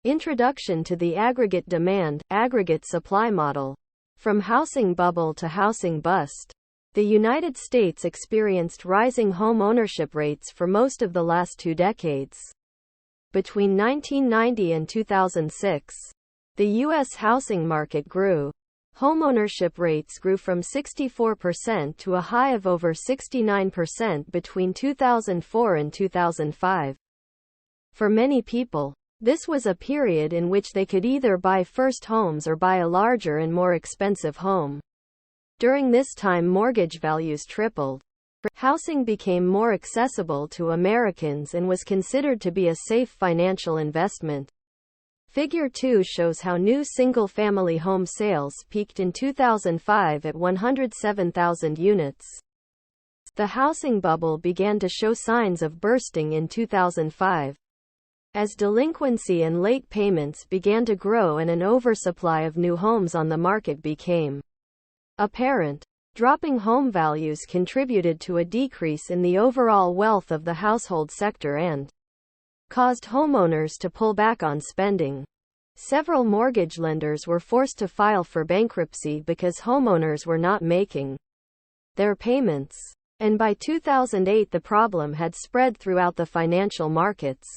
Introduction to the aggregate demand, aggregate supply model. From housing bubble to housing bust, the United States experienced rising home ownership rates for most of the last 2 decades. Between 1990 and 2006, the U.S. housing market grew. Homeownership rates grew from 64% to a high of over 69% between 2004 and 2005. For many people, this was a period in which they could either buy first homes or buy a larger and more expensive home. During this time, mortgage values tripled. Housing became more accessible to Americans and was considered to be a safe financial investment. Figure 2 shows how new single-family home sales peaked in 2005 at 107,000 units. The housing bubble began to show signs of bursting in 2005. As delinquency and late payments began to grow and an oversupply of new homes on the market became apparent, dropping home values contributed to a decrease in the overall wealth of the household sector and caused homeowners to pull back on spending. Several mortgage lenders were forced to file for bankruptcy because homeowners were not making their payments. And by 2008, the problem had spread throughout the financial markets.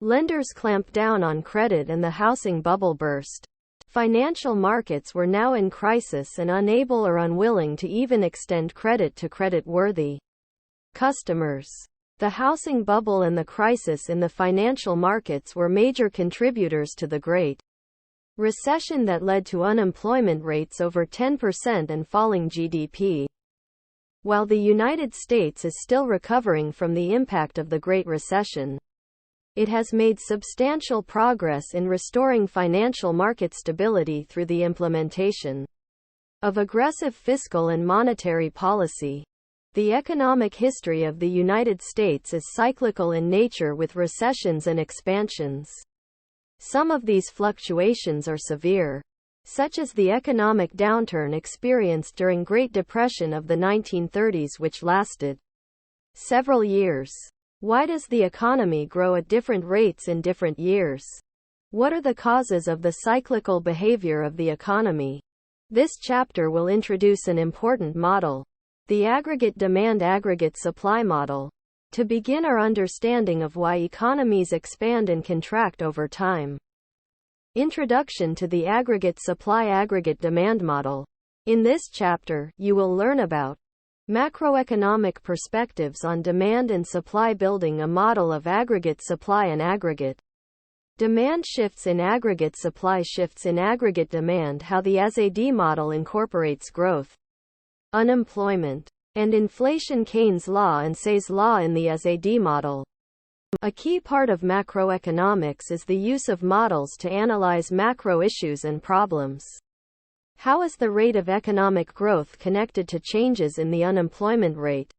Lenders clamped down on credit and the housing bubble burst. Financial markets were now in crisis and unable or unwilling to even extend credit to credit-worthy customers. The housing bubble and the crisis in the financial markets were major contributors to the Great Recession that led to unemployment rates over 10% and falling GDP. While the United States is still recovering from the impact of the Great Recession, it has made substantial progress in restoring financial market stability through the implementation of aggressive fiscal and monetary policy. The economic history of the United States is cyclical in nature with recessions and expansions. Some of these fluctuations are severe, such as the economic downturn experienced during Great Depression of the 1930s, which lasted several years. Why does the economy grow at different rates in different years? What are the causes of the cyclical behavior of the economy? This chapter will introduce an important model, the aggregate demand aggregate supply model, to begin our understanding of why economies expand and contract over time. Introduction to the aggregate supply aggregate demand model. In this chapter, you will learn about macroeconomic perspectives on demand and supply, building a model of aggregate supply and aggregate demand, shifts in aggregate supply, shifts in aggregate demand, how the AS-AD model incorporates growth, unemployment, and inflation, Keynes' law and Say's law in the AS-AD model. A key part of macroeconomics is the use of models to analyze macro issues and problems. How is the rate of economic growth connected to changes in the unemployment rate?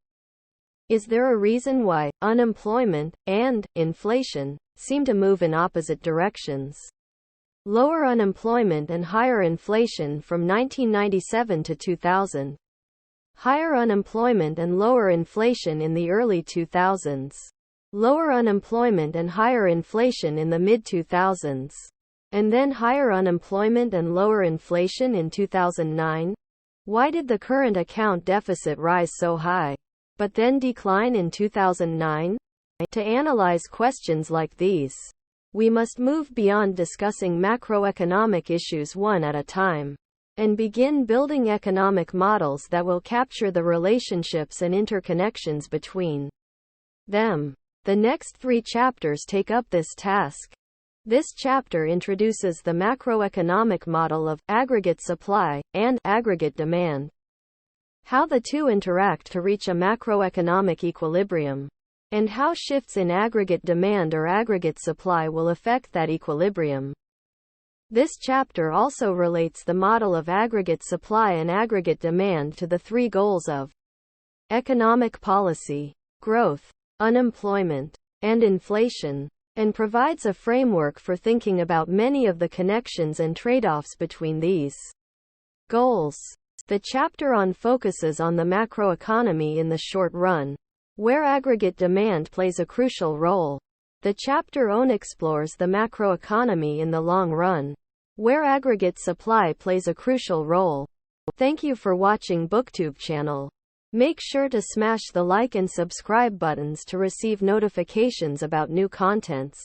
Is there a reason why unemployment and inflation seem to move in opposite directions? Lower unemployment and higher inflation from 1997 to 2000. Higher unemployment and lower inflation in the early 2000s. Lower unemployment and higher inflation in the mid-2000s. And then higher unemployment and lower inflation in 2009? Why did the current account deficit rise so high, but then decline in 2009? To analyze questions like these, we must move beyond discussing macroeconomic issues one at a time, and begin building economic models that will capture the relationships and interconnections between them. The next 3 chapters take up this task. This chapter introduces the macroeconomic model of aggregate supply and aggregate demand, how the two interact to reach a macroeconomic equilibrium, and how shifts in aggregate demand or aggregate supply will affect that equilibrium. This chapter also relates the model of aggregate supply and aggregate demand to the 3 goals of economic policy: growth, unemployment, and inflation, and provides a framework for thinking about many of the connections and trade-offs between these goals. The chapter on focuses on the macroeconomy in the short run, where aggregate demand plays a crucial role. The chapter on explores the macroeconomy in the long run, where aggregate supply plays a crucial role. Thank you for watching BookTube channel. Make sure to smash the like and subscribe buttons to receive notifications about new contents.